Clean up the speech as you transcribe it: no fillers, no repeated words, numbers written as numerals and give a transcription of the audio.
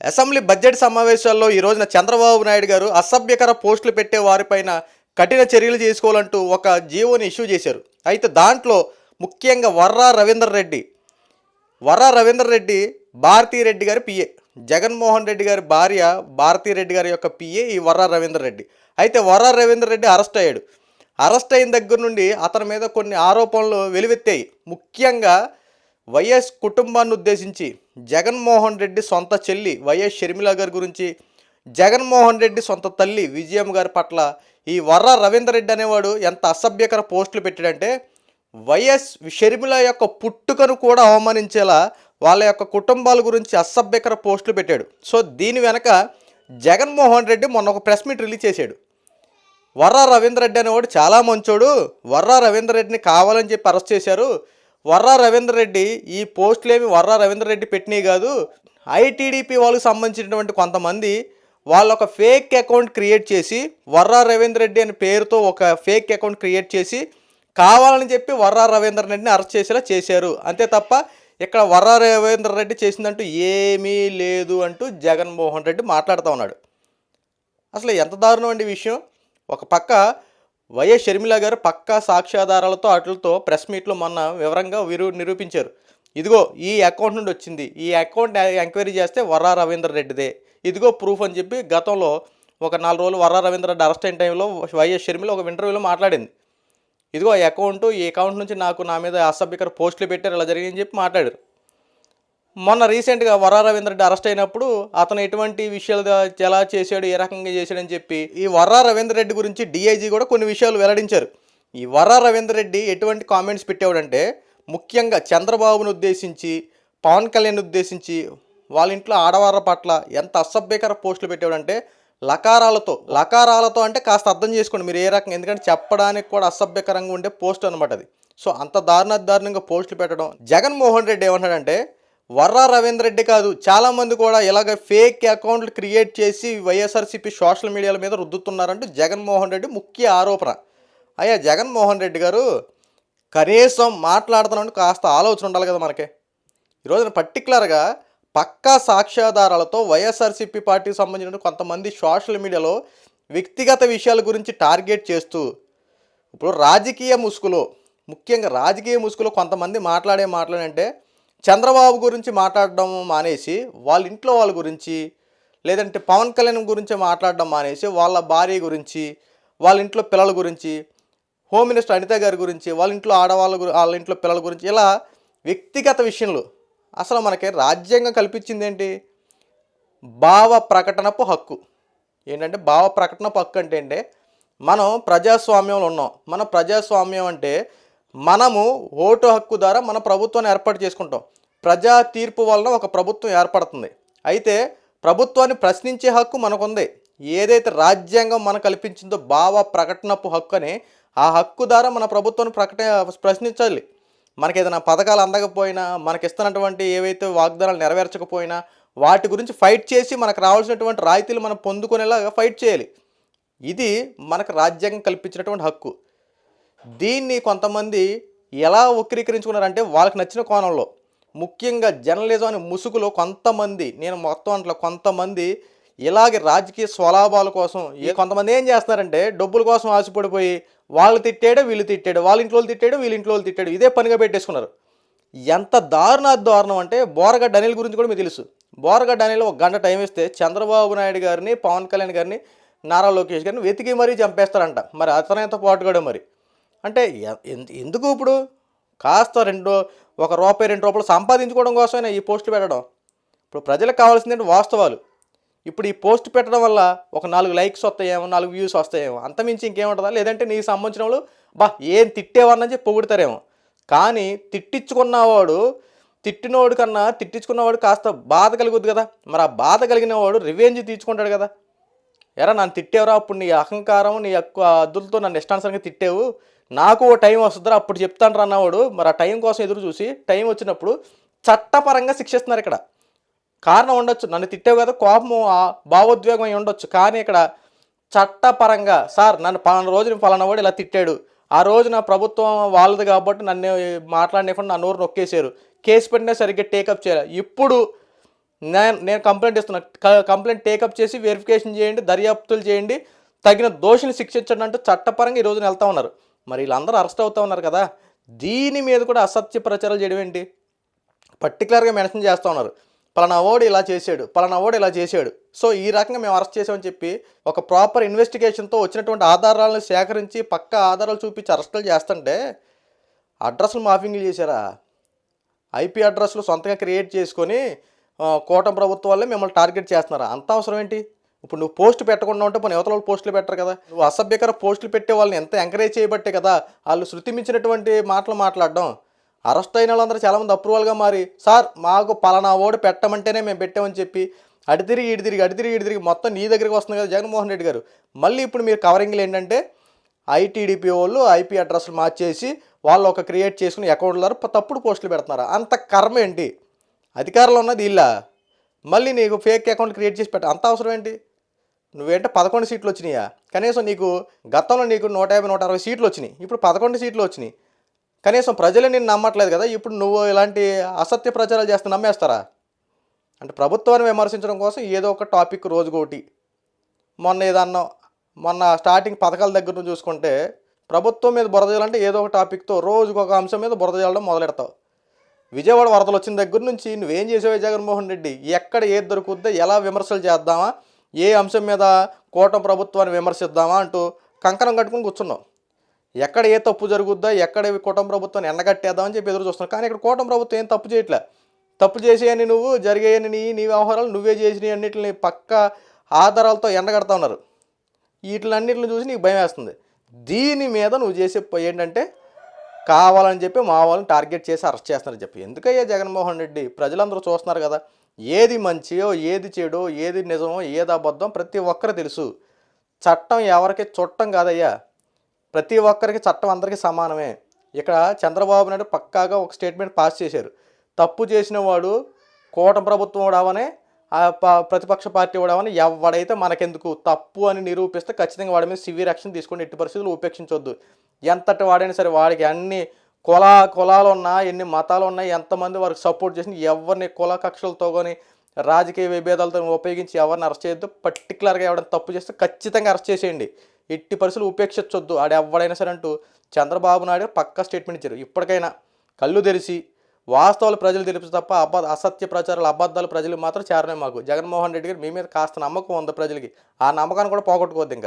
Assembly budget సమావేశాల్లో ఈ రోజున చంద్రబాబు నాయుడు గారు అసభ్యకర పోస్టులు పెట్టే వారిపైన కఠిన చర్యలు తీసుకోవాలంటూ ఒక జీవోని ఇష్యూ చేశారు. అయితే దాంట్లో ముఖ్యంగా వర్రా రవీందర్ రెడ్డి భారతీరెడ్డి గారి పిఏ, జగన్మోహన్ రెడ్డి గారి భార్య భారతీరెడ్డి గారి యొక్క పిఏ ఈ వర్రా రవీందర్ రెడ్డి. అయితే వర్రా రవీందర్ రెడ్డి అరెస్ట్ అయ్యాడు. అరెస్ట్ అయిన దగ్గర నుండి అతని మీద కొన్ని ఆరోపణలు వెలువెత్తాయి. ముఖ్యంగా వైఎస్ కుటుంబాన్ని ఉద్దేశించి జగన్మోహన్ రెడ్డి సొంత చెల్లి వైఎస్ షర్మిల గారి గురించి, జగన్మోహన్ రెడ్డి సొంత తల్లి విజయమ్మ గారి పట్ల ఈ వర్రా రవీందర్ రెడ్డి అనేవాడు ఎంత అసభ్యకర పోస్టులు పెట్టాడంటే, వైఎస్ షర్మిల యొక్క పుట్టుకను కూడా అవమానించేలా వాళ్ళ యొక్క కుటుంబాల గురించి అసభ్యకర పోస్టులు పెట్టాడు. సో దీని వెనక జగన్మోహన్ రెడ్డి మొన్న ఒక ప్రెస్ మీట్ రిలీజ్ చేశాడు. వర్రా రవీందర్ రెడ్డి అనేవాడు చాలా మంచోడు, వర్రా రవీందర్ రెడ్డిని కావాలని చెప్పి అరెస్ట్ చేశారు, వర్రా రవీందర్ రెడ్డి ఈ పోస్టులు ఏమి వర్రా రవీందర్ రెడ్డి పెట్టినవి కాదు, ఐటీడీపీ వాళ్ళకి సంబంధించినటువంటి కొంతమంది వాళ్ళ ఒక ఫేక్ అకౌంట్ క్రియేట్ చేసి వర్రా రవీందర్ రెడ్డి అనే పేరుతో ఒక ఫేక్ అకౌంట్ క్రియేట్ చేసి కావాలని చెప్పి వర్రా రవీందర్ రెడ్డిని అరెస్ట్ చేసేలా చేశారు, అంతే తప్ప ఇక్కడ వర్రా రవీందర్ రెడ్డి చేసిందంటూ ఏమీ లేదు అంటూ జగన్మోహన్ రెడ్డి మాట్లాడుతూ ఉన్నాడు. అసలు ఎంత దారుణం అండి విషయం. ఒక పక్క వైఎస్ షర్మిల గారు పక్కా సాక్ష్యాధారాలతో వాటితో ప్రెస్ మీట్లో మొన్న వివరంగా నిరూపించారు. ఇదిగో ఈ అకౌంట్ నుండి వచ్చింది, ఈ అకౌంట్ ఎంక్వైరీ చేస్తే వర్రా రవీందర్ రెడ్డిదే, ఇదిగో ప్రూఫ్ అని చెప్పి గతంలో ఒక 4 రోజులు వర్రా రవీందర్ రెడ్డి అరెస్ట్ అయిన టైంలో వైఎస్ షర్మిల ఒక ఇంటర్వ్యూలో మాట్లాడింది. ఇదిగో ఈ అకౌంట్ నుంచి నా మీద అసభ్యకర పోస్టులు పెట్టారు, ఇలా జరిగిందని చెప్పి మాట్లాడారు. మొన్న రీసెంట్గా వర్రా రవీందర్ రెడ్డి అరెస్ట్ అయినప్పుడు అతను ఎటువంటి విషయాలు ఎలా చేశాడు, ఏ రకంగా చేశాడని చెప్పి ఈ వర్రా రవీందర్ రెడ్డి గురించి డిఐజీ కూడా కొన్ని విషయాలు వెల్లడించారు. ఈ వర్రా రవీందర్ రెడ్డి ఎటువంటి కామెంట్స్ పెట్టేవాడంటే, ముఖ్యంగా చంద్రబాబును ఉద్దేశించి, పవన్ కళ్యాణ్ ఉద్దేశించి, వాళ్ళ ఇంట్లో ఆడవాళ్ళ పట్ల ఎంత అసభ్యకర పోస్టులు పెట్టేవాడంటే లకారాలతో అంటే కాస్త అర్థం చేసుకోండి మీరు ఏ రకంగా, ఎందుకంటే చెప్పడానికి కూడా అసభ్యకరంగా ఉండే పోస్ట్ అనమాట అది. సో అంత దారుణంగా పోస్టులు పెట్టడం. జగన్మోహన్ రెడ్డి ఏమన్నాడంటే, వర్రా రవీందర్ రెడ్డి కాదు చాలామంది కూడా ఇలాగ ఫేక్ అకౌంట్లు క్రియేట్ చేసి వైఎస్ఆర్సీపీ సోషల్ మీడియాల మీద రుద్దుతున్నారంటూ జగన్మోహన్ రెడ్డి ముఖ్య ఆరోపణ. అయ్యా జగన్మోహన్ రెడ్డి గారు, కనీసం మాట్లాడుతున్నాను కాస్త ఆలోచన ఉండాలి కదా మనకి. ఈరోజున పర్టికులర్గా పక్కా సాక్ష్యాధారాలతో వైఎస్ఆర్సీపీ పార్టీకి సంబంధించిన కొంతమంది సోషల్ మీడియాలో వ్యక్తిగత విషయాల గురించి టార్గెట్ చేస్తూ, ఇప్పుడు ముఖ్యంగా రాజకీయ ముసుగులో కొంతమంది మాట్లాడంటే చంద్రబాబు గురించి మాట్లాడడం మానేసి వాళ్ళ ఇంట్లో వాళ్ళ గురించి, లేదంటే పవన్ కళ్యాణ్ గురించి మాట్లాడడం మానేసి వాళ్ళ భార్య గురించి, వాళ్ళ ఇంట్లో పిల్లల గురించి, హోమ్ మినిస్టర్ అనిత గారి గురించి, వాళ్ళ ఇంట్లో వాళ్ళ ఇంట్లో పిల్లల గురించి, ఇలా వ్యక్తిగత విషయంలో అసలు మనకి రాజ్యాంగం కల్పించింది ఏంటి? భావ ప్రకటనపు హక్కు. ఏంటంటే భావ ప్రకటనపు హక్కు అంటే మనం ప్రజాస్వామ్యంలో ఉన్నాం. మన ప్రజాస్వామ్యం అంటే మనము ఓటు హక్కు ద్వారా మన ప్రభుత్వాన్ని ఏర్పాటు చేసుకుంటాం. ప్రజా తీర్పు వలన ఒక ప్రభుత్వం ఏర్పడుతుంది. అయితే ప్రభుత్వాన్ని ప్రశ్నించే హక్కు మనకుంది. ఏదైతే రాజ్యాంగం మనకు కల్పించిందో భావ ప్రకటనపు హక్కు అని, ఆ హక్కు ద్వారా మన ప్రభుత్వాన్ని ప్రశ్నించాలి. మనకి ఏదైనా పథకాలు అందకపోయినా, మనకి ఇస్తున్నటువంటి ఏవైతే వాగ్దానాలు నెరవేర్చకపోయినా వాటి గురించి ఫైట్ చేసి మనకు రావాల్సినటువంటి రాయితీలు మనం పొందుకునేలాగా ఫైట్ చేయాలి. ఇది మనకు రాజ్యాంగం కల్పించినటువంటి హక్కు. దీన్ని కొంతమంది ఎలా వక్రీకరించుకున్నారంటే వాళ్ళకి నచ్చిన కోణంలో, ముఖ్యంగా జర్నలిజం అనే ముసుగులో కొంతమంది ఇలాగే రాజకీయ స్వలాభాల కోసం కొంతమంది ఏం చేస్తున్నారంటే డబ్బుల కోసం ఆశపడిపోయి వాళ్ళు తిట్టాడు, వీళ్ళు తిట్టాడు, వాళ్ళ ఇంట్లో తిట్టాడు, వీళ్ళ ఇంట్లో తిట్టాడు, ఇదే పనిగా పెట్టేసుకున్నారు. ఎంత దారుణం అంటే బోరగడ్డ అనిల్ గురించి కూడా మీకు తెలుసు. బోరగడ్డ అనిల్ 1 గంట టైం ఇస్తే చంద్రబాబు నాయుడు గారిని, పవన్ కళ్యాణ్ గారిని, నారా లోకేష్ గారిని వెతికి మరీ చంపేస్తారంట. మరి అతనైతే పాటుగాడు మరి. అంటే ఎందుకు ఇప్పుడు కాస్త ₹1 ₹2 సంపాదించుకోవడం కోసమైనా ఈ పోస్టులు పెట్టడం? ఇప్పుడు ప్రజలకు కావాల్సిందంటే వాస్తవాలు. ఇప్పుడు ఈ పోస్ట్ పెట్టడం వల్ల ఒక 4 లైక్స్ వస్తాయేమో, 4 వ్యూస్ వస్తాయేమో, అంతమించి ఇంకేముంటుందా? లేదంటే నీకు సంబంధించిన వాళ్ళు ఏం తిట్టేవాడిని చెప్పి పొగుడతారేమో. కానీ తిట్టినోడు కన్నా తిట్టించుకున్నవాడు కాస్త బాధ కలుగుద్ది కదా. మరి ఆ బాధ కలిగిన వాడు రివెంజ్ తీర్చుకుంటాడు కదా. ఎరా నన్ను తిట్టేవరా, అప్పుడు నీ అహంకారం నీ యొక్క అద్దులతో నన్ను ఇష్టానుసారంగా తిట్టేవు, నాకు ఓ టైం వస్తుందిరా అప్పుడు చెప్తాను అన్నవాడు మరి ఆ టైం కోసం ఎదురు చూసి టైం వచ్చినప్పుడు చట్టపరంగా శిక్షిస్తున్నారు. ఇక్కడ కారణం ఉండొచ్చు, నన్ను తిట్టావు కదా, కోపము భావోద్వేగం అయి ఉండొచ్చు. కానీ ఇక్కడ చట్టపరంగా సార్ నన్ను పలానా వాడు ఇలా తిట్టాడు, ఆ రోజు నా ప్రభుత్వం వాళ్ళది కాబట్టి నన్ను మాట్లాడనివ్వకుండా నా నోరు నొక్కేశారు, కేసు పెట్టినా సరిగ్గా టేకప్ చేయాలి. ఇప్పుడు నేను కంప్లైంట్ ఇస్తున్నా, కంప్లైంట్ టేకప్ చేసి వెరిఫికేషన్ చేయండి, దర్యాప్తులు చేయండి, తగిన దోషులు శిక్షించండి అంటూ చట్టపరంగా ఈ రోజున వెళ్తా ఉన్నారు. మరి వీళ్ళందరూ అరెస్ట్ అవుతా ఉన్నారు కదా, దీని మీద కూడా అసత్య ప్రచారాలు చేయడం ఏంటి? పర్టికులర్గా మెన్షన్ చేస్తూ ఉన్నారు, పలానా ఓడు ఇలా చేశాడు, పలానా ఓడు ఇలా చేశాడు, సో ఈ రకంగా మేము అరెస్ట్ చేసామని చెప్పి ఒక ప్రాపర్ ఇన్వెస్టిగేషన్తో వచ్చినటువంటి ఆధారాలను సేకరించి పక్కా ఆధారాలు చూపించి అరెస్టులు చేస్తుంటే అడ్రస్లు మాఫింగ్లు చేశారా? ఐపీ అడ్రస్లు సొంతంగా క్రియేట్ చేసుకొని కూటమి ప్రభుత్వం వల్లే మిమ్మల్ని టార్గెట్ చేస్తున్నారా? అంత అవసరం ఏంటి? ఇప్పుడు నువ్వు పోస్ట్ పెట్టకుండా ఉంటే పోనీ యువతల పోస్టులు పెట్టరు కదా. నువ్వు అసభ్యకర పోస్టులు పెట్టే వాళ్ళని ఎంత ఎంకరేజ్ చేయబట్టే కదా వాళ్ళు శృతి మించినటువంటి మాటలు మాట్లాడడం. అరెస్ట్ అయిన వాళ్ళందరూ చాలామంది అప్రూవల్గా మారి, సార్ మాకు పలానా ఓడు పెట్టమంటేనే మేము పెట్టామని చెప్పి అటు తిరిగి మొత్తం నీ దగ్గరికి వస్తుంది కదా జగన్మోహన్ రెడ్డి గారు. మళ్ళీ ఇప్పుడు మీరు కవరింగ్లు ఏంటంటే ఐటీడీపీ వాళ్ళు ఐపీ అడ్రస్లు మార్చేసి వాళ్ళు ఒక క్రియేట్ చేసుకుని అకౌంట్లో తప్పుడు పోస్టులు పెడుతున్నారు. అంత కర్మ ఏంటి? అధికారంలో ఉన్నది ఇలా మళ్ళీ నీకు ఫేక్ అకౌంట్ క్రియేట్ చేసి అంత అవసరం ఏంటి? నువ్వేంటే 11 సీట్లు వచ్చినాయా? కనీసం నీకు గతంలో నీకు 150, 160 సీట్లు వచ్చినాయి, ఇప్పుడు 11 సీట్లు వచ్చినాయి. కనీసం ప్రజలే నిన్ను నమ్మట్లేదు కదా, ఇప్పుడు నువ్వు ఇలాంటి అసత్య ప్రచారాలు చేస్తే నమ్మేస్తారా? అంటే ప్రభుత్వాన్ని విమర్శించడం కోసం ఏదో ఒక టాపిక్ రోజుకోటి. మొన్న స్టార్టింగ్ పథకాల దగ్గర నుంచి చూసుకుంటే ప్రభుత్వం మీద బురద చేయాలంటే ఏదో ఒక టాపిక్తో రోజుకు ఒక అంశం మీద బురద చేయడం మొదలెడతావు. విజయవాడ వరదలు వచ్చిన దగ్గర నుంచి నువ్వేం చేసావే జగన్మోహన్ రెడ్డి? ఎక్కడ ఏది దొరుకుద్దా, ఎలా విమర్శలు చేద్దామా, ఏ అంశం మీద కూటమి ప్రభుత్వాన్ని విమర్శిద్దామా అంటూ కంకణం కట్టుకుని కూర్చున్నావు. ఎక్కడ ఏ తప్పు జరుగుద్దా, ఎక్కడ కూటమి ప్రభుత్వాన్ని ఎండగట్టేద్దామని చెప్పి ఎదురు చూస్తున్నావు. కానీ ఇక్కడ కూటమి ప్రభుత్వం ఏం తప్పు చేయట్లే. తప్పు చేసేయని నువ్వు, జరిగేయని నీ వ్యవహారాలు నువ్వే చేసినవి అన్నింటిని పక్క ఆధారాలతో ఎండగడతా ఉన్నారు. వీటిలన్నింటిని చూసి నీకు భయం వేస్తుంది. దీని మీద నువ్వు చేసే ఏంటంటే కావాలని చెప్పి మా వాళ్ళని టార్గెట్ చేసి అరెస్ట్ చేస్తున్నారని చెప్పి. ఎందుకయ్యా జగన్మోహన్ రెడ్డి? ప్రజలందరూ చూస్తున్నారు కదా, ఏది మంచియో, ఏది చెడో, ఏది నిజమో, ఏది అబద్ధం ప్రతి ఒక్కరు తెలుసు. చట్టం ఎవరికి చుట్టం కాదయ్యా, ప్రతి ఒక్కరికి చట్టం అందరికీ సమానమే. ఇక్కడ చంద్రబాబు నాయుడు పక్కాగా ఒక స్టేట్మెంట్ పాస్ చేశారు, తప్పు చేసిన వాడు కూటమి ప్రభుత్వం వాడవనే ప్రతిపక్ష పార్టీ వాడవని ఎవడైతే మనకెందుకు, తప్పు అని నిరూపిస్తే ఖచ్చితంగా వాడి మీద సివియర్ యాక్షన్ తీసుకొని ఎట్టి పరిస్థితులు ఉపేక్షించొద్దు. ఎంతటి వాడైనా సరే, వాడికి అన్ని కులాలు ఉన్నా, ఎన్ని మతాలు ఉన్నా, ఎంతమంది వారికి సపోర్ట్ చేసి ఎవరిని కుల కక్షలతో కానీ రాజకీయ విభేదాలతో ఉపయోగించి ఎవరిని అరెస్ట్ చేయొద్దు. పర్టికులర్గా ఎవరైనా తప్పు చేస్తే ఖచ్చితంగా అరెస్ట్ చేసేయండి, ఎట్టి పరిస్థితులు ఉపేక్షించొద్దు ఆడు ఎవడైనా సరే అంటూ చంద్రబాబు నాయుడు పక్కా స్టేట్మెంట్ ఇచ్చారు. ఇప్పటికైనా కళ్ళు తెరిచి వాస్తవాలు ప్రజలు తెలుసు తప్ప అసత్య ప్రచారాలు, అబద్ధాలు ప్రజలు మాత్రం చేరనే. మాకు జగన్మోహన్ రెడ్డి గారు మీ మీద కాస్త నమ్మకం ఉంది ప్రజలకి, ఆ నమ్మకాన్ని కూడా పోగొట్టుకోవద్దు ఇంకా.